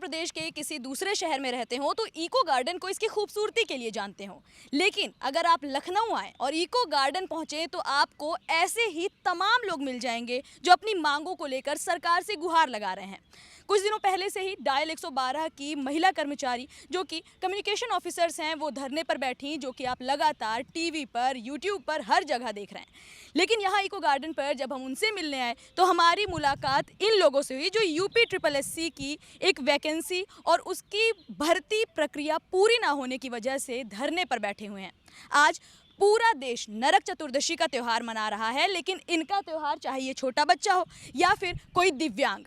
प्रदेश के किसी दूसरे शहर में रहते हो तो इको गार्डन को इसकी खूबसूरती के लिए जानते हो, लेकिन अगर आप लखनऊ आए और इको गार्डन पहुंचे तो आपको ऐसे ही तमाम लोग मिल जाएंगे जो अपनी मांगों को लेकर सरकार से गुहार लगा रहे हैं। कुछ दिनों पहले से ही डायल 112 की महिला कर्मचारी जो कि कम्युनिकेशन ऑफिसर्स हैं वो धरने पर बैठी, जो कि आप लगातार टीवी पर, यूट्यूब पर हर जगह देख रहे हैं। लेकिन यहाँ इको गार्डन पर जब हम उनसे मिलने आए तो हमारी मुलाकात इन लोगों से हुई जो यूपी SSSC की एक वैकेंसी और उसकी भर्ती प्रक्रिया पूरी ना होने की वजह से धरने पर बैठे हुए हैं। आज पूरा देश नरक चतुर्दशी का त्यौहार मना रहा है, लेकिन इनका त्यौहार, चाहे ये छोटा बच्चा हो या फिर कोई दिव्यांग,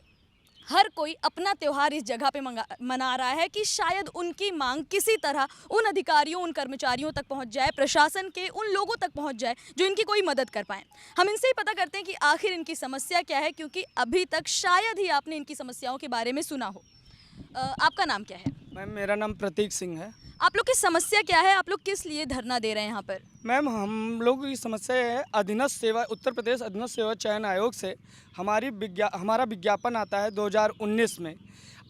हर कोई अपना त्यौहार इस जगह पे मना रहा है कि शायद उनकी मांग किसी तरह उन अधिकारियों, उन कर्मचारियों तक पहुंच जाए, प्रशासन के उन लोगों तक पहुंच जाए जो इनकी कोई मदद कर पाएँ। हम इनसे ही पता करते हैं कि आखिर इनकी समस्या क्या है, क्योंकि अभी तक शायद ही आपने इनकी समस्याओं के बारे में सुना हो। आपका नाम क्या है? मैम, मेरा नाम प्रतीक सिंह है। आप लोग की समस्या क्या है? आप लोग किस लिए धरना दे रहे हैं यहाँ पर? मैम, हम लोग की समस्या है अधीनस्थ सेवा, उत्तर प्रदेश अधीनस्थ सेवा चयन आयोग से हमारा विज्ञापन आता है 2019 में।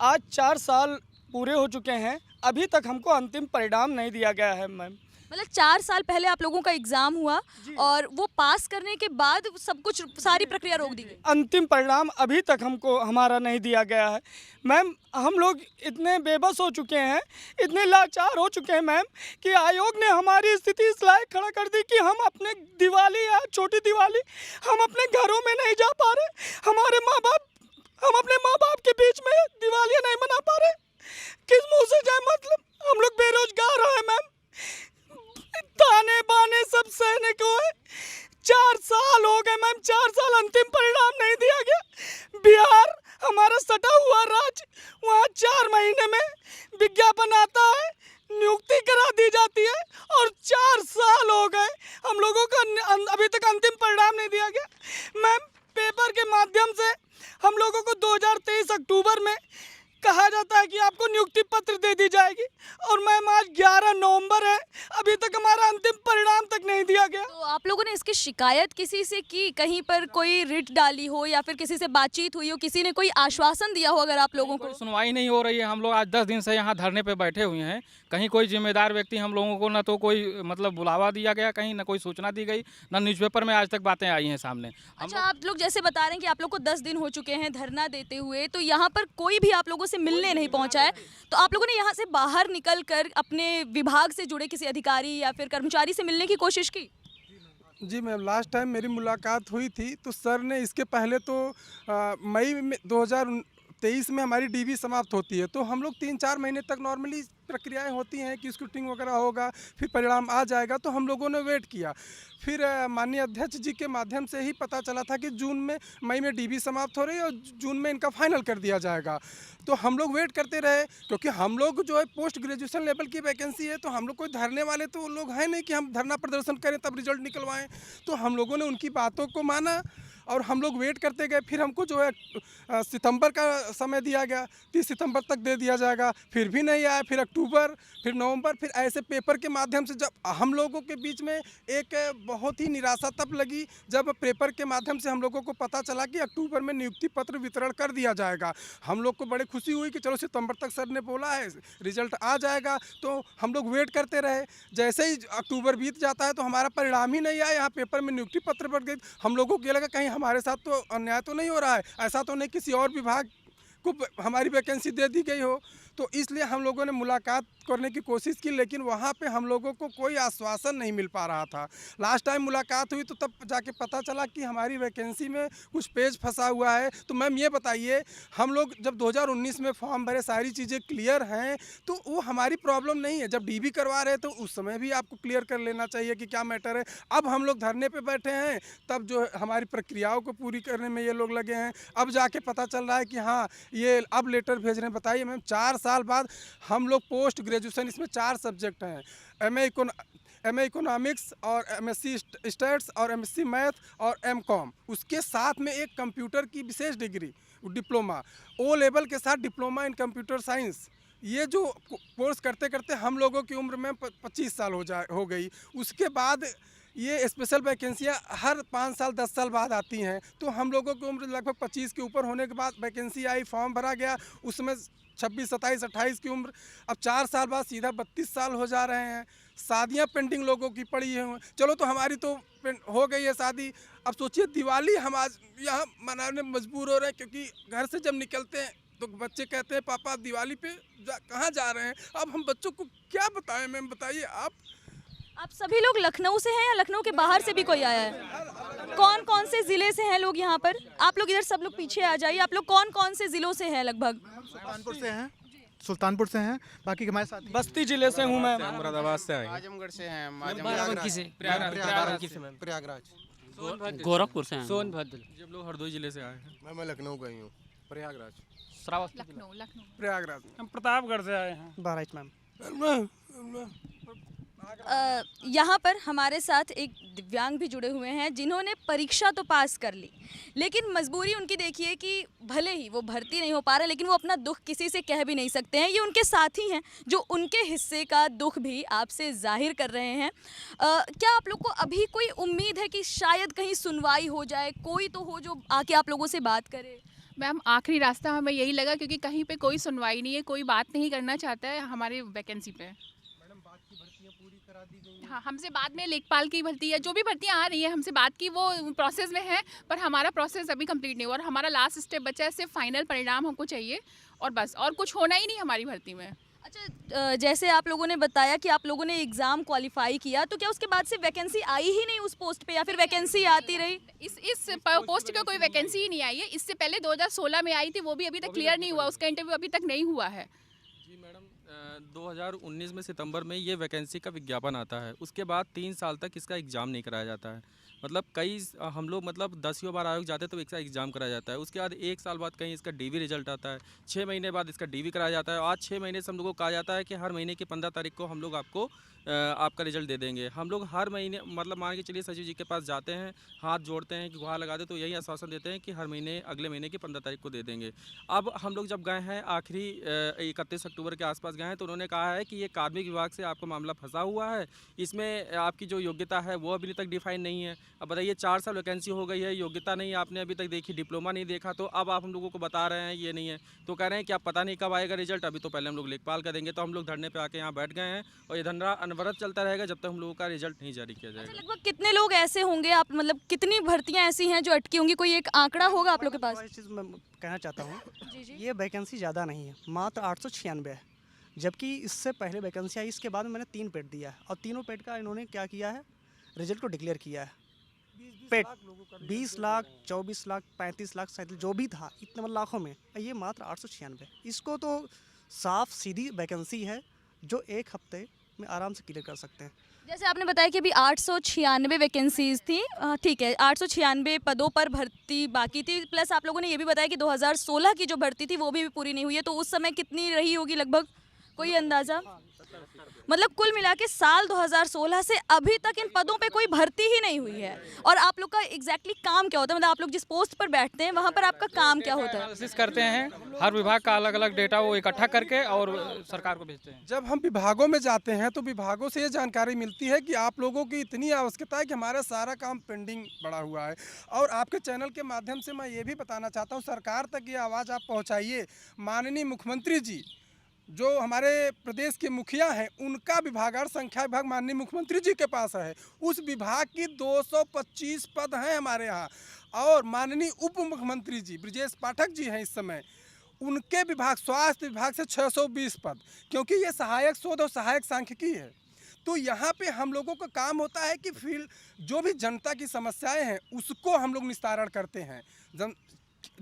आज 4 साल पूरे हो चुके हैं, अभी तक हमको अंतिम परिणाम नहीं दिया गया है। मैम, मतलब 4 साल पहले आप लोगों का एग्जाम हुआ और वो पास करने के बाद सब कुछ, सारी प्रक्रिया रोक दी गई। अंतिम परिणाम अभी तक हमको हमारा नहीं दिया गया है। मैम, हम लोग इतने बेबस हो चुके हैं, इतने लाचार हो चुके हैं मैम, कि आयोग ने हमारी स्थिति इस लायक खड़ा कर दी कि हम अपने दिवाली या छोटी दिवाली हम अपने घरों में नहीं जा पा रहे। हम अपने माँ बाप के बीच में दिवालियाँ नहीं मना पा रहे। किस मुँह से जाए? मतलब हम लोग बेरोजगार हैं मैम, ताने बाने सब सहने को है। 4 साल हो गए मैम, 4 साल अंतिम परिणाम नहीं दिया गया। बिहार हमारा सटा हुआ राज्य, वहाँ 4 महीने में विज्ञापन आता है, नियुक्ति करा दी जाती है, और 4 साल हो गए हम लोगों का अभी तक अंतिम परिणाम नहीं दिया गया। मैम, पेपर के माध्यम से हम लोगों को 2023 अक्टूबर में कहा जाता है कि आपको नियुक्ति पत्र दे दी जाएगी, और मैम आज 11 नवंबर है, अभी तक हमारा अंतिम परिणाम तक नहीं दिया गया। तो आप लोगों ने इसकी शिकायत किसी से की? कहीं पर कोई रिट डाली हो या फिर किसी से बातचीत हुई हो, किसी ने कोई आश्वासन दिया हो अगर आप लोगों को? सुनवाई नहीं हो रही है। हम लोग आज 10 दिन से यहाँ धरने पे बैठे हुए हैं। कहीं कोई जिम्मेदार व्यक्ति हम लोगों को, ना तो कोई मतलब बुलावा दिया गया, कहीं ना कोई सूचना दी गई, ना न्यूज़पेपर में आज तक बातें आई हैं सामने। अच्छा, आप लोग जैसे बता रहे हैं कि आप लोग को 10 दिन हो चुके हैं धरना देते हुए, तो यहाँ पर कोई भी आप लोगों से मिलने नहीं पहुंचा है, तो आप लोगों ने यहाँ से बाहर निकल कर अपने विभाग से जुड़े किसी अधिकारी या फिर कर्मचारी से मिलने की कोशिश की? जी मैम, लास्ट टाइम मेरी मुलाकात हुई थी तो सर ने, इसके पहले तो मई में 2023 में हमारी डीवी समाप्त होती है, तो हम लोग 3-4 महीने तक नॉर्मली प्रक्रियाएं होती हैं कि स्क्रूटिंग वगैरह होगा, फिर परिणाम आ जाएगा। तो हम लोगों ने वेट किया। फिर माननीय अध्यक्ष जी के माध्यम से ही पता चला था कि मई में डीवी समाप्त हो रही है और जून में इनका फाइनल कर दिया जाएगा। तो हम लोग वेट करते रहे, क्योंकि हम लोग जो है पोस्ट ग्रेजुएशन लेवल की वैकेंसी है, तो हम लोग कोई धरने वाले तो लोग हैं नहीं कि हम धरना प्रदर्शन करें तब रिजल्ट निकलवाएं। तो हम लोगों ने उनकी बातों को माना और हम लोग वेट करते गए। फिर हमको जो है सितंबर का समय दिया गया, 30 सितंबर तक दे दिया जाएगा, फिर भी नहीं आया। फिर अक्टूबर, फिर नवंबर, फिर ऐसे पेपर के माध्यम से जब हम लोगों के बीच में एक बहुत ही निराशा तब लगी जब पेपर के माध्यम से हम लोगों को पता चला कि अक्टूबर में नियुक्ति पत्र वितरण कर दिया जाएगा। हम लोग को बड़ी खुशी हुई कि चलो सितंबर तक सर ने बोला है रिजल्ट आ जाएगा। तो हम लोग वेट करते रहे। जैसे ही अक्टूबर बीत जाता है तो हमारा परिणाम ही नहीं आया, यहाँ पेपर में नियुक्ति पत्र बढ़ गई। हम लोगों को ये लगा कहीं हमारे साथ तो अन्याय तो नहीं हो रहा है, ऐसा तो नहीं किसी और विभाग को हमारी वैकेंसी दे दी गई हो। तो इसलिए हम लोगों ने मुलाकात करने की कोशिश की, लेकिन वहाँ पे हम लोगों को कोई आश्वासन नहीं मिल पा रहा था। लास्ट टाइम मुलाकात हुई तो तब जाके पता चला कि हमारी वैकेंसी में कुछ पेज फंसा हुआ है। तो मैम ये बताइए, हम लोग जब 2019 में फॉर्म भरे, सारी चीज़ें क्लियर हैं, तो वो हमारी प्रॉब्लम नहीं है। जब डीबी करवा रहे तो उस समय भी आपको क्लियर कर लेना चाहिए कि क्या मैटर है। अब हम लोग धरने पर बैठे हैं, तब जो हमारी प्रक्रियाओं को पूरी करने में ये लोग लगे हैं। अब जाके पता चल रहा है कि हाँ, ये अब लेटर भेज रहे हैं। बताइए मैम, 4 साल बाद हम लोग पोस्ट ग्रेजुएशन, इसमें 4 सब्जेक्ट हैं, एमए इकोनॉमिक्स और एमएससी स्टैट्स और एमएससी मैथ और एमकॉम, उसके साथ में एक कंप्यूटर की विशेष डिग्री डिप्लोमा, ओ लेवल के साथ डिप्लोमा इन कंप्यूटर साइंस। ये जो कोर्स करते करते हम लोगों की उम्र में 25 साल हो गई। उसके बाद ये स्पेशल वैकेंसियाँ हर 5 साल 10 साल बाद आती हैं। तो हम लोगों की उम्र लगभग 25 के ऊपर होने के बाद वैकेंसी आई, फॉर्म भरा गया, उसमें 26, 27, 28 की उम्र, अब 4 साल बाद सीधा 32 साल हो जा रहे हैं। शादियां पेंडिंग लोगों की पड़ी हैं। चलो तो हमारी तो हो गई है शादी, अब सोचिए दिवाली हम आज यहाँ मनाने में मजबूर हो रहे हैं, क्योंकि घर से जब निकलते हैं तो बच्चे कहते हैं पापा दिवाली पे कहाँ जा रहे हैं। अब हम बच्चों को क्या बताएं, मैम बताइए आप सभी लोग लखनऊ से हैं या लखनऊ के बाहर से भी कोई आया है? कौन कौन से ज़िले से हैं लोग यहाँ पर? आप लोग इधर सब लोग पीछे आ जाइए। आप लोग कौन कौन से ज़िलों से हैं लगभग? सुल्तानपुर से हैं, बाकी हमारे साथ बस्ती जिले से हूँ मैं। मुरादाबाद से आए। आजमगढ़ से हैं, बाराबंकी से, प्रयागराज, गोरखपुर से हैं। सोनभद्र, जब लोग हरदोई जिले से आए हैं। मैं लखनऊ का ही हूँ, प्रयागराज। प्रयागराज। हम प्रतापगढ़ से आए हैं। बहराइच मैम। यहाँ पर हमारे साथ एक दिव्यांग भी जुड़े हुए हैं जिन्होंने परीक्षा तो पास कर ली, लेकिन मजबूरी उनकी देखिए कि भले ही वो भर्ती नहीं हो पा रहे, लेकिन वो अपना दुख किसी से कह भी नहीं सकते हैं। ये उनके साथी हैं जो उनके हिस्से का दुख भी आपसे जाहिर कर रहे हैं। क्या आप लोग को अभी कोई उम्मीद है कि शायद कहीं सुनवाई हो जाए, कोई तो हो जो आके आप लोगों से बात करे? मैम आखिरी रास्ता हमें यही लगा, क्योंकि कहीं पे कोई सुनवाई नहीं है, कोई बात नहीं करना चाहता है हमारे वैकेंसी पे। हाँ, हमसे बाद में लेखपाल की भर्ती है, जो भी भर्तियाँ आ रही है हमसे बात की, वो प्रोसेस में है, पर हमारा प्रोसेस अभी कंप्लीट नहीं हुआ और हमारा लास्ट स्टेप बचा है, सिर्फ फाइनल परिणाम हमको चाहिए और बस, और कुछ होना ही नहीं हमारी भर्ती में। अच्छा, जैसे आप लोगों ने बताया कि आप लोगों ने एग्ज़ाम क्वालिफाई किया, तो क्या उसके बाद से वैकेंसी आई ही नहीं उस पोस्ट पे, या फिर वैकेंसी आती रही? इस पोस्ट का कोई वैकेंसी ही नहीं आई है। इससे पहले 2016 में आई थी, वो भी अभी तक क्लियर नहीं हुआ, उसका इंटरव्यू अभी तक नहीं हुआ है। जी मैडम, 2019 में सितंबर में ये वैकेंसी का विज्ञापन आता है, उसके बाद 3 साल तक इसका एग्ज़ाम नहीं कराया जाता है। मतलब कई हम लोग मतलब 10 बार आयोग जाते हैं तो इसका एग्ज़ाम कराया जाता है, उसके बाद 1 साल बाद कहीं इसका डीवी रिजल्ट आता है, 6 महीने बाद इसका डीवी कराया जाता है। आज 6 महीने से हम लोगों को कहा जाता है कि हर महीने की 15 तारीख को हम लोग आपको आपका रिजल्ट दे देंगे। हम लोग हर महीने मतलब मान के चलिए सचिव जी के पास जाते हैं, हाथ जोड़ते हैं कि गुहार लगा दे, तो यही आश्वासन देते हैं कि हर महीने अगले महीने की 15 तारीख को दे देंगे। अब हम लोग जब गए हैं आखिरी 31 अक्टूबर के आसपास गए हैं, तो उन्होंने कहा है कि ये कार्मिक विभाग से आपका मामला फंसा हुआ है, इसमें आपकी जो योग्यता है वो अभी तक डिफाइन नहीं है। अब बताइए 4 साल वैकेंसी हो गई है, योग्यता नहीं आपने अभी तक देखी, डिप्लोमा नहीं देखा, तो अब आप हम लोगों को बता रहे हैं ये नहीं है, तो कह रहे हैं कि आप पता नहीं कब आएगा रिजल्ट, अभी तो पहले हम लोग लेखपाल का देंगे। तो हम लोग धरने पे आके यहाँ बैठ गए हैं और ये धरना अनवरत चलता रहेगा जब तक हम लोगों का रिजल्ट नहीं जारी किया जाएगा। लगभग कितने लोग ऐसे होंगे, आप मतलब कितनी भर्तियां ऐसी हैं जो अटकी होंगी, कोई एक आंकड़ा होगा आप लोग के पास? चीज़ मैं कहना चाहता हूँ, ये वैकेंसी ज़्यादा नहीं है, मात्र 896 है, जबकि इससे पहले वैकेंसी आई, इसके बाद में मैंने 3 पेड दिया है और तीनों पेड का इन्होंने क्या किया है, रिजल्ट को डिक्लेयर किया है। पेड 20 लाख, 24 लाख, 35 लाख, 37 जो भी था, इतने मतलब लाखों में, ये मात्र 896। इसको तो साफ सीधी वैकेंसी है जो 1 हफ्ते में आराम से क्लियर कर सकते हैं। जैसे आपने बताया कि अभी 896 वैकेंसीज थी, ठीक है, 896 पदों पर भर्ती बाकी थी, प्लस आप लोगों ने ये भी बताया कि 2016 की जो भर्ती थी वो भी पूरी नहीं हुई है, तो उस समय कितनी रही होगी लगभग, कोई अंदाज़ा? मतलब कुल मिला के साल 2016 से अभी तक इन पदों पे कोई भर्ती ही नहीं हुई है। और आप लोग का एग्जैक्टली काम क्या होता है, मतलब आप लोग जिस पोस्ट पर बैठते हैं वहाँ पर आपका काम क्या होता है? एनालिसिस करते हैं, हर विभाग का अलग अलग डेटा वो इकट्ठा करके और सरकार को भेजते हैं। जब हम विभागों में जाते हैं तो विभागों से ये जानकारी मिलती है कि आप लोगों की इतनी आवश्यकता है कि हमारा सारा काम पेंडिंग पड़ा हुआ है। और आपके चैनल के माध्यम से मैं ये भी बताना चाहता हूँ, सरकार तक ये आवाज़ आप पहुँचाइए। माननीय मुख्यमंत्री जी जो हमारे प्रदेश के मुखिया हैं, उनका विभागार संख्या विभाग माननीय मुख्यमंत्री जी के पास है, उस विभाग की 225 पद हैं हमारे यहाँ। और माननीय उप मुख्यमंत्री जी ब्रजेश पाठक जी हैं इस समय, उनके विभाग स्वास्थ्य विभाग से 620 पद, क्योंकि ये सहायक शोध और सहायक सांख्यिकी है। तो यहाँ पे हम लोगों का काम होता है कि फील्ड जो भी जनता की समस्याएं हैं उसको हम लोग निस्तारण करते हैं।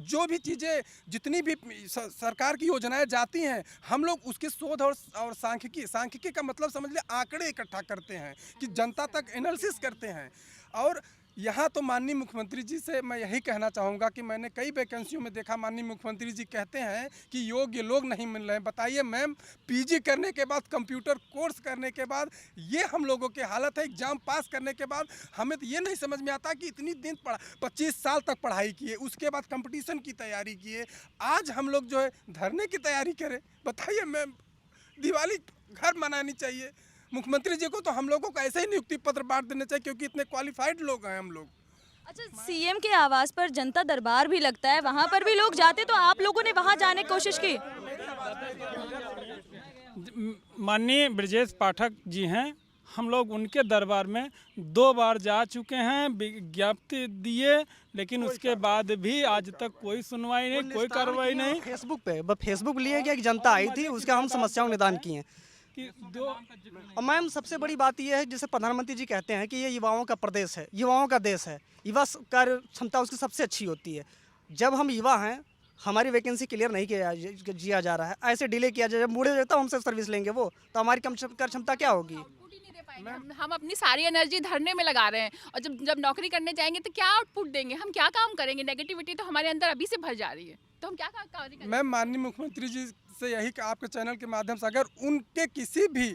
जो भी चीज़ें जितनी भी सरकार की योजनाएं जाती हैं, हम लोग उसकी शोध और सांख्यिकी का मतलब समझ लिया आंकड़े इकट्ठा करते हैं कि जनता तक एनालिसिस करते हैं। और यहाँ तो माननीय मुख्यमंत्री जी से मैं यही कहना चाहूँगा कि मैंने कई वैकेंसियों में देखा, माननीय मुख्यमंत्री जी कहते हैं कि योग्य लोग नहीं मिल रहे हैं। बताइए मैम, पीजी करने के बाद, कंप्यूटर कोर्स करने के बाद ये हम लोगों की हालत है। एग्ज़ाम पास करने के बाद हमें तो ये नहीं समझ में आता कि इतनी दिन 25 साल तक पढ़ाई किए, उसके बाद कंपटीशन की तैयारी किए, आज हम लोग जो है धरने की तैयारी करें। बताइए मैम, दिवाली घर मनानी चाहिए, मुख्यमंत्री जी को तो हम लोगों को ऐसे ही नियुक्ति पत्र बांट देना चाहिए, क्योंकि इतने क्वालिफाइड लोग हैं हम लोग। अच्छा, सीएम के आवास पर जनता दरबार भी लगता है, वहाँ पर भी लोग जाते, तो आप लोगों ने वहाँ जाने की कोशिश की? माननीय ब्रजेश पाठक जी हैं, हम लोग उनके दरबार में 2 बार जा चुके हैं, विज्ञप्ति दिए, लेकिन उसके बाद भी आज तक कोई सुनवाई नहीं, कोई कार्रवाई नहीं। फेसबुक पे बस फेसबुक लिए गया, एक जनता आई थी, उसका हम समस्याओं निदान किए हैं। कि दो और मैम सबसे बड़ी बात यह है, जैसे प्रधानमंत्री जी कहते हैं कि ये युवाओं का प्रदेश है, युवाओं का देश है, युवा कार्य क्षमता उसकी सबसे अच्छी होती है। जब हम युवा हैं, हमारी वैकेंसी क्लियर नहीं किया जा रहा है, ऐसे डिले किया जाए, जब बूढ़े हो जाए तो हमसे सर्विस लेंगे वो, तो हमारी कम क्षमता क्या होगी? हम अपनी सारी एनर्जी धरने में लगा रहे हैं, और जब नौकरी करने जाएंगे तो क्या आउटपुट देंगे, हम क्या काम करेंगे? नेगेटिविटी तो हमारे अंदर अभी से भर जा रही है, तो हम क्या कार्य करेंगे? मैं माननीय मुख्यमंत्री जी से यही आपके चैनल के माध्यम से, अगर उनके किसी भी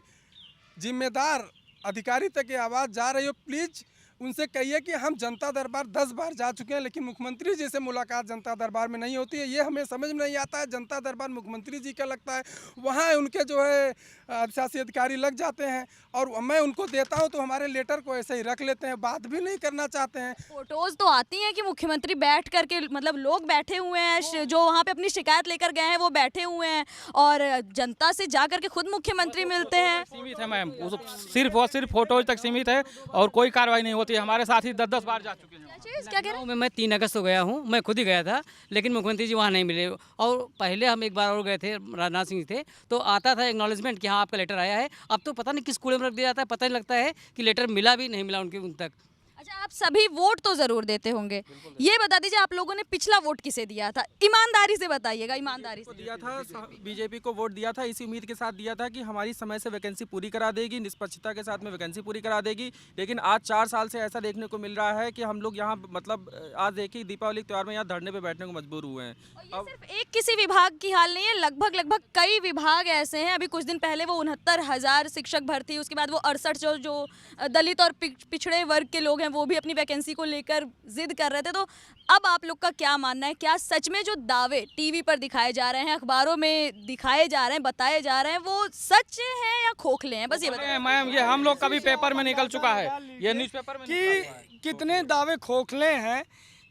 जिम्मेदार अधिकारी तक ये आवाज़ जा रही हो, प्लीज़ उनसे कहिए कि हम जनता दरबार 10 बार जा चुके हैं, लेकिन मुख्यमंत्री जी से मुलाकात जनता दरबार में नहीं होती है। ये हमें समझ में नहीं आता है। जनता दरबार मुख्यमंत्री जी का लगता है, वहाँ उनके जो है शासी अधिकारी लग जाते हैं, और मैं उनको देता हूँ तो हमारे लेटर को ऐसे ही रख लेते हैं, बात भी नहीं करना चाहते हैं। फोटोज तो आती हैं कि मुख्यमंत्री बैठ करके, मतलब लोग बैठे हुए हैं जो वहाँ पे अपनी शिकायत लेकर गए हैं, वो बैठे हुए हैं, और जनता से जा करके खुद मुख्यमंत्री मिलते हैं। सीमित है मैम, वो तो सिर्फ और सिर्फ फोटोज तक सीमित है, और कोई कार्रवाई नहीं होती। हमारे साथी 10-10 बार जा चुके हैं। क्या कह रहे हैं? मैं 3 अगस्त को गया हूँ, मैं खुद ही गया था, लेकिन मुख्यमंत्री जी वहाँ नहीं मिले। और पहले हम एक बार और गए थे, राजनाथ सिंह थे, तो आता था एक्नॉलेजमेंट कि हाँ आपका लेटर आया है। अब तो पता नहीं किस कूड़े में रख दिया जाता है, पता नहीं लगता है कि लेटर मिला भी नहीं मिला उन तक। अच्छा, आप सभी वोट तो जरूर देते होंगे, ये बता दीजिए आप लोगों ने पिछला वोट किसे दिया था? ईमानदारी से बताइएगा, ईमानदारी से। दिया था बीजेपी को वोट दिया था, इसी उम्मीद के साथ दिया था कि हमारी समय से वैकेंसी पूरी करा देगी, निष्पक्षता के साथ में वैकेंसी पूरी करा देगी। लेकिन आज 4 साल से ऐसा देखने को मिल रहा है कि हम लोग यहाँ मतलब आज देखिए दीपावली त्यौहार में यहाँ धरने पे बैठने को मजबूर हुए हैं। और ये सिर्फ एक किसी विभाग की हाल नहीं है, लगभग कई विभाग ऐसे हैं। अभी कुछ दिन पहले वो 69,000 शिक्षक भर्ती, उसके बाद वो 68 जो दलित और पिछड़े वर्ग के लोग हैं वो भी अपनी वैकेंसी को लेकर जिद कर रहे थे। तो अब आप लोग का क्या मानना है, क्या सच में जो दावे टीवी पर दिखाए जा रहे हैं, अखबारों में दिखाए जा रहे हैं, बताए जा रहे हैं, वो सच हैं या खोखले हैं? बस ये बताइए मैम, ये हम लोग का भी पेपर में निकल चुका है, ये न्यूज़पेपर में कि कितने दावे खोखले हैं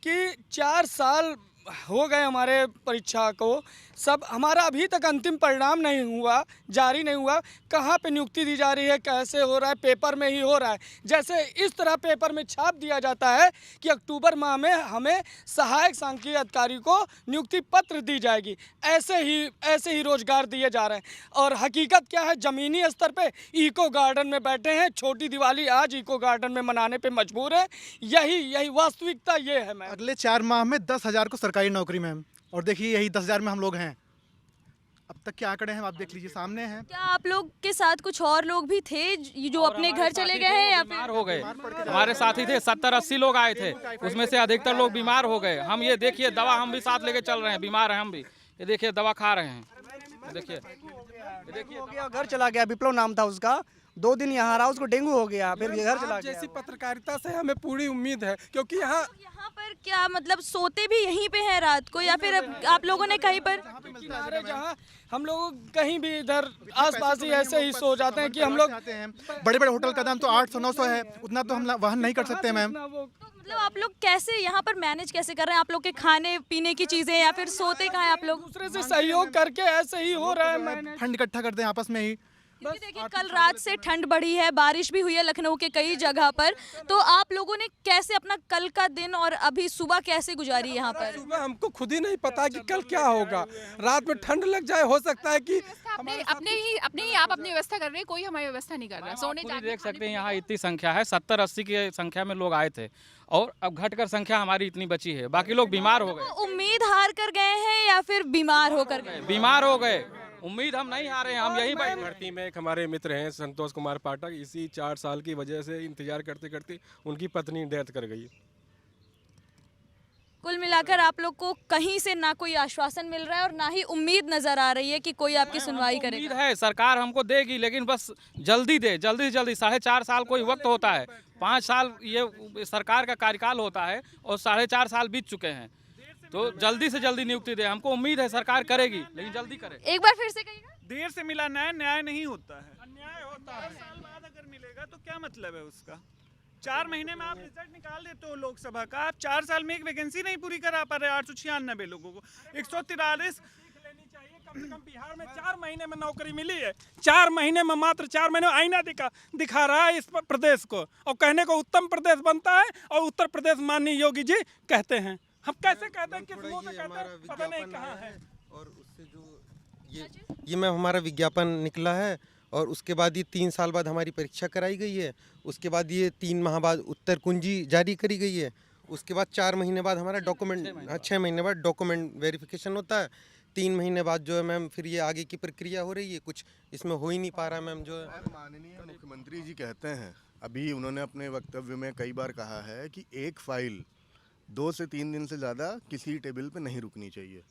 कि 4 साल हो गए हमारे परीक्षा को, सब हमारा अभी तक अंतिम परिणाम नहीं हुआ, जारी नहीं हुआ। कहाँ पे नियुक्ति दी जा रही है, कैसे हो रहा है? पेपर में ही हो रहा है। जैसे इस तरह पेपर में छाप दिया जाता है कि अक्टूबर माह में हमें सहायक सांख्यिकी अधिकारी को नियुक्ति पत्र दी जाएगी, ऐसे ही रोजगार दिए जा रहे हैं। और हकीकत क्या है, ज़मीनी स्तर पे इको गार्डन में बैठे हैं, छोटी दिवाली आज इको गार्डन में मनाने पे मजबूर है। यही वास्तविकता ये है मैम। अगले 4 माह में 10,000 को सरकारी नौकरी मैम, और देखिए यही 10,000 में हम लोग हैं। अब तक क्या आंकड़े हैं आप देख लीजिए, सामने हैं। क्या आप लोग के साथ कुछ और लोग भी थे जो अपने घर चले गए हैं या फिर बीमार हो गए? हमारे साथी थे, 70-80 लोग आए थे, उसमें से अधिकतर लोग बीमार हो गए। हम ये देखिए दवा हम भी साथ लेके चल रहे हैं, बीमार हैं हम भी, ये देखिए दवा खा रहे हैं, देखिए हो गया, घर चला गया, विप्लव नाम था उसका, 2 दिन यहाँ रहा, उसको डेंगू हो गया, फिर घर चला गया। जैसी पत्रकारिता से हमें पूरी उम्मीद है, क्योंकि यहाँ पर क्या मतलब सोते भी यहीं पे हैं रात को, या फिर आप लोगों ने कहीं पर किनारे जहाँ हम लोग कहीं भी इधर आसपास ही ऐसे ही सो जाते हैं कि हम लोग चाहते हैं। बड़े-बड़े होटल का दाम तो 800-900 है, उतना तो हम वहन नहीं कर सकते मैम। तो मतलब आप लोग कैसे यहाँ पर मैनेज कैसे कर रहे हैं? आप लोग के खाने पीने की चीजें, या फिर सोते कहाँ हैं आप लोग? दूसरे से सहयोग करके ऐसे ही हो रहा है मैंने। फंड इकट्ठा करते हैं आपस में ही। क्योंकि देखिए कल रात से ठंड बढ़ी है, बारिश भी हुई है लखनऊ के कई जगह पर, तो आप लोगों ने कैसे अपना कल का दिन और अभी सुबह कैसे गुजारी यहाँ पर? सुबह हमको खुद ही नहीं पता कि कल क्या होगा, रात में ठंड लग जाए, हो सकता है कि अपने ही आप अपनी व्यवस्था कर रहे हैं, कोई हमारी व्यवस्था नहीं कर रहा। सोने पूरी देख सकते हैं यहाँ इतनी संख्या है, 70-80 की संख्या में लोग आए थे, और अब घटकर संख्या हमारी इतनी बची है, बाकी लोग बीमार हो गए। उम्मीद हार कर गए हैं या फिर बीमार होकर गए? बीमार हो गए, उम्मीद हम नहीं हारे हैं, हम यही भर्ती में एक हमारे मित्र हैं संतोष कुमार पाठक, इसी 4 साल की वजह से इंतजार करते करते उनकी पत्नी डेथ कर गई। कुल मिलाकर आप लोग को कहीं से ना कोई आश्वासन मिल रहा है और ना ही उम्मीद नजर आ रही है कि कोई आपकी सुनवाई करेगा। उम्मीद है सरकार हमको देगी, लेकिन बस जल्दी दे, जल्दी से जल्दी। 4.5 साल कोई वक्त होता है, 5 साल ये सरकार का कार्यकाल होता है, और 4.5 साल बीत चुके हैं, तो जल्दी से जल्दी नियुक्ति दे। हमको उम्मीद है सरकार करेगी, लेकिन जल्दी करे। एक बार फिर से कहिएगा। देर से मिला न्याय नहीं होता है, अन्याय होता है। जाएगा तो क्या मतलब है उसका? 4 महीने में आप रिजल्ट निकाल देते हो लोकसभा का, आप 4 साल में एक वैकेंसी नहीं पूरी करा पा रहे 896 लोगों को। 143 कम से कम बिहार में 4 महीने में नौकरी मिली है। 4 महीने में, मात्र 4 महीने में आईना दिखा रहा है इस प्रदेश को, और कहने को उत्तम प्रदेश बनता है और उत्तर प्रदेश माननीय योगी जी कहते हैं। हम कैसे कहते हैं, किस मुंह से कहते हैं, पता नहीं कहाँ है। और उससे जो ये मैम हमारा विज्ञापन निकला है, और उसके बाद ये 3 साल बाद हमारी परीक्षा कराई गई है। उसके बाद ये 3 माह बाद उत्तर कुंजी जारी करी गई है। उसके बाद 4 महीने बाद हमारा डॉक्यूमेंट 6 महीने बाद डॉक्यूमेंट वेरिफिकेशन होता है। 3 महीने बाद जो है मैम फिर ये आगे की प्रक्रिया हो रही है, कुछ इसमें हो ही नहीं पा रहा मैम। जो है माननीय मुख्यमंत्री जी कहते हैं, अभी उन्होंने अपने वक्तव्य में कई बार कहा है कि एक फाइल 2 से 3 दिन से ज़्यादा किसी टेबल पे नहीं रुकनी चाहिए।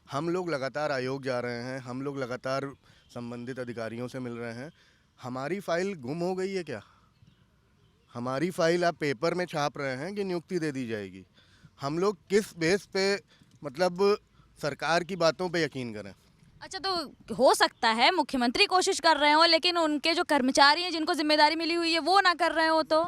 हम लोग लगातार आयोग जा रहे हैं, हम लोग लगातार संबंधित अधिकारियों से मिल रहे हैं। हमारी फ़ाइल गुम हो गई है क्या? हमारी फ़ाइल आप पेपर में छाप रहे हैं कि नियुक्ति दे दी जाएगी। हम लोग किस बेस पे मतलब सरकार की बातों पे यकीन करें? अच्छा, तो हो सकता है मुख्यमंत्री कोशिश कर रहे हो, लेकिन उनके जो कर्मचारी हैं जिनको जिम्मेदारी मिली हुई है वो ना कर रहे हो तो?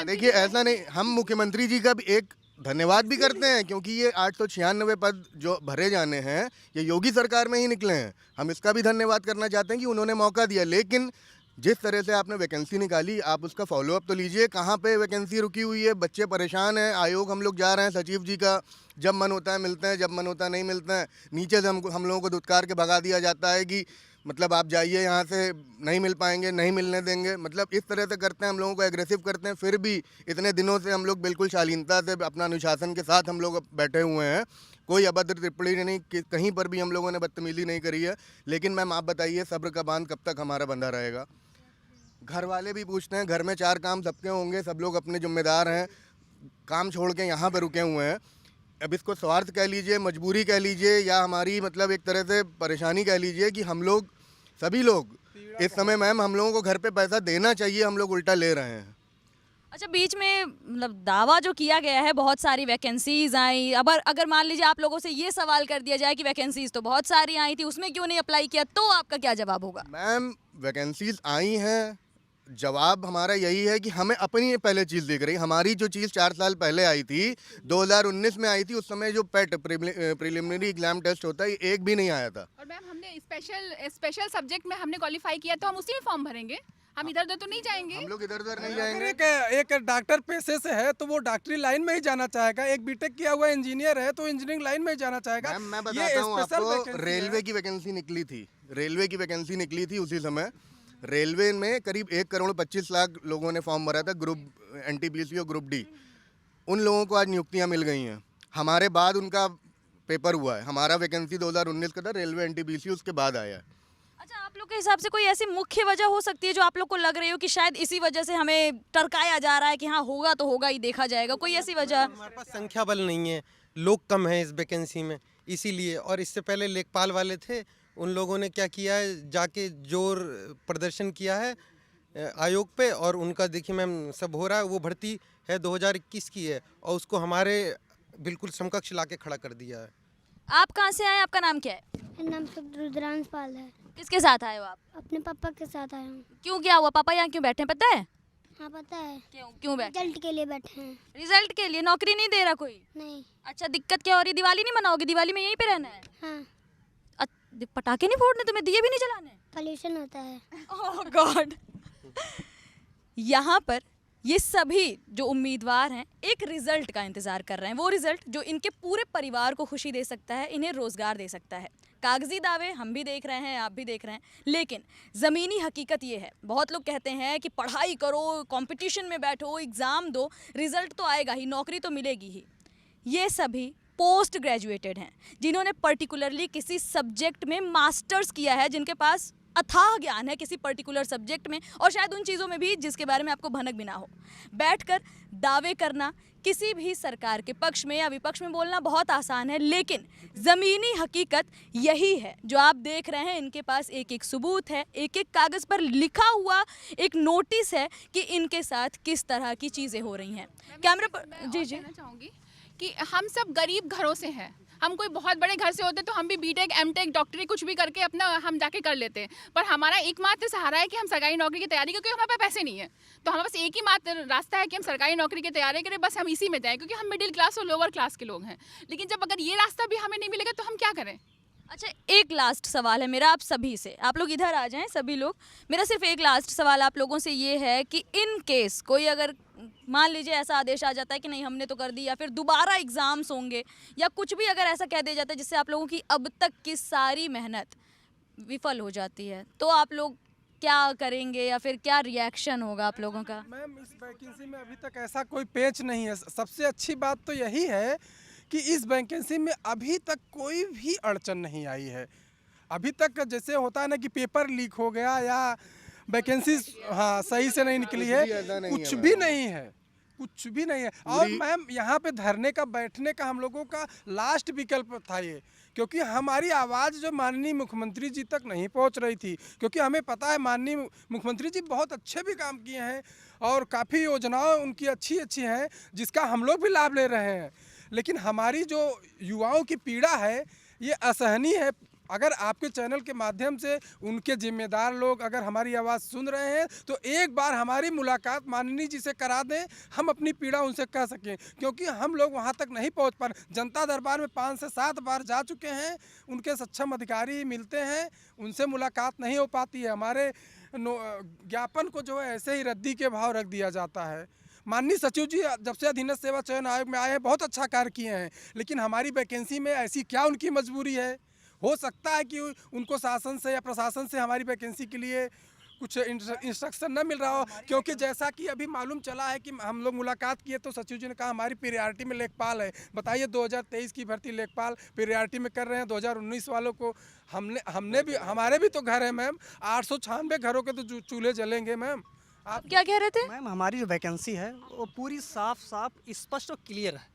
देखिए ऐसा नहीं, हम मुख्यमंत्री जी का भी एक धन्यवाद भी करते हैं, क्योंकि ये 896 पद जो भरे जाने हैं ये योगी सरकार में ही निकले हैं। हम इसका भी धन्यवाद करना चाहते हैं कि उन्होंने मौका दिया। लेकिन जिस तरह से आपने वैकेंसी निकाली, आप उसका फॉलोअप तो लीजिए। कहाँ पे वैकेंसी रुकी हुई है? बच्चे परेशान हैं। आयोग हम लोग जा रहे हैं, सचिव जी का जब मन होता है मिलते हैं, जब मन होता है नहीं मिलते हैं। नीचे से हम लोगों को धुतकार के भगा दिया जाता है कि मतलब आप जाइए यहाँ से, नहीं मिल पाएंगे, नहीं मिलने देंगे। मतलब इस तरह से करते हैं, हम लोगों को एग्रेसिव करते हैं। फिर भी इतने दिनों से हम लोग बिल्कुल शालीनता से अपना अनुशासन के साथ हम लोग बैठे हुए हैं। कोई अभद्र टिप्पणी नहीं, कहीं पर भी हम लोगों ने बदतमीजी नहीं करी है। लेकिन मैम आप बताइए, सब्र का बांध कब तक हमारा बंधा रहेगा? घर वाले भी पूछते हैं, घर में 4 काम सबके होंगे, सब लोग अपने जिम्मेदार हैं, काम छोड़ के यहाँ पर रुके हुए हैं। अब इसको स्वार्थ कह लीजिए, मजबूरी कह लीजिए, या हमारी मतलब एक तरह से परेशानी कह लीजिए कि हम लोग सभी लोग इस समय मैम हम लोगों को घर पे पैसा देना चाहिए, हम लोग उल्टा ले रहे हैं। अच्छा, बीच में मतलब दावा जो किया गया है बहुत सारी वैकेंसीज आई, अब अगर मान लीजिए आप लोगों से ये सवाल कर दिया जाए कि वैकेंसीज तो बहुत सारी आई थी, उसमें क्यों नहीं अप्लाई किया, तो आपका क्या जवाब होगा? मैम वैकेंसीज आई हैं, जवाब हमारा यही है कि हमें अपनी पहले चीज़ दिख रही। हमारी जो चीज़ 4 साल पहले आई थी, 2019 में आई थी, उस समय जो पेट प्रिलिमिनरी एग्जाम टेस्ट होता है, एक भी नहीं आया था। और मैम हमने स्पेशल सब्जेक्ट में हमने क्वालिफाई किया, तो हम उसी में फॉर्म भरेंगे, हम इधर उधर तो नहीं जाएंगे। हम लोग इधर उधर नहीं जाएंगे। एक डॉक्टर पेशे से है तो वो डॉक्टरी लाइन में ही जाना चाहेगा। एक बीटेक किया हुआ इंजीनियर है तो इंजीनियरिंग लाइन में ही जाना चाहेगा। मैं बताता हूँ आपको, रेलवे की वैकेंसी निकली थी, रेलवे की वैकेंसी निकली थी उसी समय। रेलवे में करीब 1,25,00,000 लोगों ने फॉर्म भरा था, ग्रुप NTPC और ग्रुप डी। उन लोगों को आज नियुक्तियां मिल गई हैं। हमारे बाद उनका पेपर हुआ है। हमारा वैकेंसी 2019 का था, रेलवे NTPC उसके बाद आया है। अच्छा, आप लोग के हिसाब से कोई ऐसी मुख्य वजह हो सकती है जो आप लोग को लग रही हो कि शायद इसी वजह से हमें टरकाया जा रहा है कि हाँ होगा तो होगा ही, देखा जाएगा, कोई ऐसी वजह? हमारे पास संख्या बल नहीं है, लोग कम हैं इस वैकेंसी में, इसीलिए। और इससे पहले लेखपाल वाले थे, उन लोगों ने क्या किया है, जाके जोर प्रदर्शन किया है आयोग पे, और उनका देखिए मैम सब हो रहा है। वो भर्ती है 2021 की है, और उसको हमारे बिल्कुल समकक्ष लाके खड़ा कर दिया है। आप कहाँ से आए, आपका नाम क्या है? मेरा नाम रुद्रांश पाल है। किसके साथ आए हो आप? अपने पापा के साथ आया हूँ। क्यों, क्या हुआ? पापा यहाँ क्यों बैठे हैं, पता है? हाँ पता है। क्यों बैठे? रिजल्ट के लिए बैठे हैं। रिजल्ट के लिए? नौकरी नहीं दे रहा कोई? नहीं। अच्छा, दिक्कत क्या हो रही? दिवाली नहीं मनाओगे? दिवाली में यहीं पे रहना है? हाँ। पटाखे नहीं फोड़ने तुम्हें, दिए भी नहीं जलाने? पॉल्यूशन होता है। ओह गॉड। यहाँ पर ये सभी जो उम्मीदवार हैं एक रिजल्ट का इंतजार कर रहे हैं, वो रिजल्ट जो इनके पूरे परिवार को खुशी दे सकता है, इन्हें रोजगार दे सकता है। कागजी दावे हम भी देख रहे हैं, आप भी देख रहे हैं, लेकिन ज़मीनी हकीकत ये है, बहुत लोग कहते हैं कि पढ़ाई करो, कंपटीशन में बैठो, एग्ज़ाम दो, रिजल्ट तो आएगा ही, नौकरी तो मिलेगी ही। ये सभी पोस्ट ग्रेजुएटेड हैं जिन्होंने पर्टिकुलरली किसी सब्जेक्ट में मास्टर्स किया है, जिनके पास अथाह ज्ञान है किसी पर्टिकुलर सब्जेक्ट में, और शायद उन चीज़ों में भी जिसके बारे में आपको भनक भी ना हो। बैठकर दावे करना, किसी भी सरकार के पक्ष में या विपक्ष में बोलना बहुत आसान है, लेकिन ज़मीनी हकीकत यही है जो आप देख रहे हैं। इनके पास एक एक सबूत है, एक एक कागज़ पर लिखा हुआ एक नोटिस है कि इनके साथ किस तरह की चीज़ें हो रही हैं। कैमरे पर जी कहना चाहूँगी कि हम सब गरीब घरों से हैं, हम कोई बहुत बड़े घर से होते तो हम भी बीटेक एमटेक डॉक्टरी कुछ भी करके अपना हम जाके कर लेते हैं, पर हमारा एकमात्र सहारा है कि हम सरकारी नौकरी की तैयारी, क्योंकि हमारे पास पैसे नहीं है। तो हमारे पास एक ही मात्र रास्ता है कि हम सरकारी नौकरी की तैयारी करें, बस हम इसी में जाएँ, क्योंकि हम मिडिल क्लास और लोअर क्लास के लोग हैं। लेकिन जब अगर ये रास्ता भी हमें नहीं मिलेगा तो हम क्या करें? अच्छा, एक लास्ट सवाल है मेरा आप सभी से, आप लोग इधर आ जाएं सभी लोग। मेरा सिर्फ एक लास्ट सवाल आप लोगों से ये है कि इन केस कोई अगर मान लीजिए ऐसा आदेश आ जाता है कि नहीं हमने तो कर दी, या फिर दोबारा एग्ज़ाम्स होंगे, या कुछ भी अगर ऐसा कह दिया जाता है जिससे आप लोगों की अब तक की सारी मेहनत विफल हो जाती है, तो आप लोग क्या करेंगे या फिर क्या रिएक्शन होगा आप लोगों का? मैम, इस वैकेंसी में अभी तक ऐसा कोई पेच नहीं है। सबसे अच्छी बात तो यही है कि इस वैकेंसी में अभी तक कोई भी अड़चन नहीं आई है। अभी तक जैसे होता है ना कि पेपर लीक हो गया या वैकेंसी हाँ सही से नहीं निकली है, कुछ भी नहीं है, कुछ भी नहीं है। और मैम यहाँ पे धरने का बैठने का हम लोगों का लास्ट विकल्प था ये, क्योंकि हमारी आवाज़ जो माननीय मुख्यमंत्री जी तक नहीं पहुँच रही थी, क्योंकि हमें पता है माननीय मुख्यमंत्री जी बहुत अच्छे भी काम किए हैं और काफ़ी योजनाएं उनकी अच्छी अच्छी हैं जिसका हम लोग भी लाभ ले रहे हैं। लेकिन हमारी जो युवाओं की पीड़ा है ये असहनीय है। अगर आपके चैनल के माध्यम से उनके जिम्मेदार लोग अगर हमारी आवाज़ सुन रहे हैं तो एक बार हमारी मुलाकात माननीय जी से करा दें, हम अपनी पीड़ा उनसे कह सकें, क्योंकि हम लोग वहां तक नहीं पहुंच पा रहे। जनता दरबार में 5 से 7 बार जा चुके हैं, उनके सक्षम अधिकारी मिलते हैं, उनसे मुलाकात नहीं हो पाती है। हमारे ज्ञापन को जो है ऐसे ही रद्दी के भाव रख दिया जाता है। माननीय सचिव जी जब से अधीनस्थ सेवा चयन आयोग में आए हैं बहुत अच्छा कार्य किए हैं, लेकिन हमारी वैकेंसी में ऐसी क्या उनकी मजबूरी है? हो सकता है कि उनको शासन से या प्रशासन से हमारी वैकेंसी के लिए कुछ इंस्ट्रक्शन न मिल रहा हो, क्योंकि जैसा कि अभी मालूम चला है कि हम लोग मुलाकात किए तो सचिव जी ने कहा हमारी प्रियॉरिटी में लेखपाल है। बताइए 2023 की भर्ती लेखपाल प्रियॉरिटी में कर रहे हैं, 2019 वालों को हमने भी हमारे भी तो घर है मैम, 896 घरों के तो चूल्हे जलेंगे मैम। आप क्या कह रहे थे? मैम हमारी जो वैकेंसी है वो पूरी साफ स्पष्ट और क्लियर है,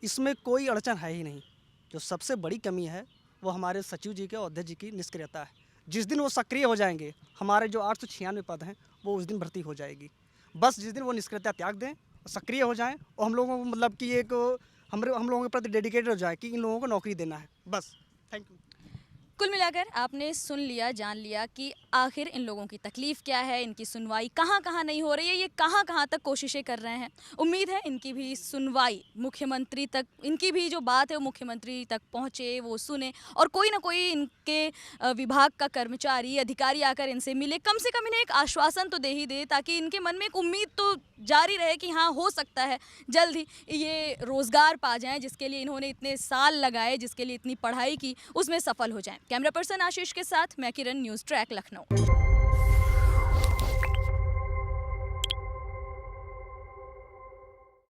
इसमें कोई अड़चन है ही नहीं। जो सबसे बड़ी कमी है वो हमारे सचिव जी के और अध्यक्ष जी की निष्क्रियता है। जिस दिन वो सक्रिय हो जाएंगे हमारे जो 896 पद हैं वो उस दिन भर्ती हो जाएगी। बस जिस दिन वो निष्क्रियता त्याग दें, सक्रिय हो जाएं और हम लोगों को मतलब कि एक हम लोगों के प्रति डेडिकेटेड हो जाए कि इन लोगों को नौकरी देना है, बस। Thank you. कुल मिलाकर आपने सुन लिया, जान लिया कि आखिर इन लोगों की तकलीफ़ क्या है, इनकी सुनवाई कहाँ कहाँ नहीं हो रही है, ये कहाँ कहाँ तक कोशिशें कर रहे हैं। उम्मीद है इनकी भी सुनवाई मुख्यमंत्री तक, इनकी भी जो बात है वो मुख्यमंत्री तक पहुँचे, वो सुने और कोई ना कोई इनके विभाग का कर्मचारी अधिकारी आकर इनसे मिले, कम से कम इन्हें एक आश्वासन तो दे ही दे, ताकि इनके मन में एक उम्मीद तो जारी रहे कि हाँ हो सकता है जल्द ही ये रोज़गार पा जाएं, जिसके लिए इन्होंने इतने साल लगाए, जिसके लिए इतनी पढ़ाई की, उसमें सफल हो जाएं। कैमरा पर्सन आशीष के साथ मैं किरण, न्यूज़ ट्रैक लखनऊ।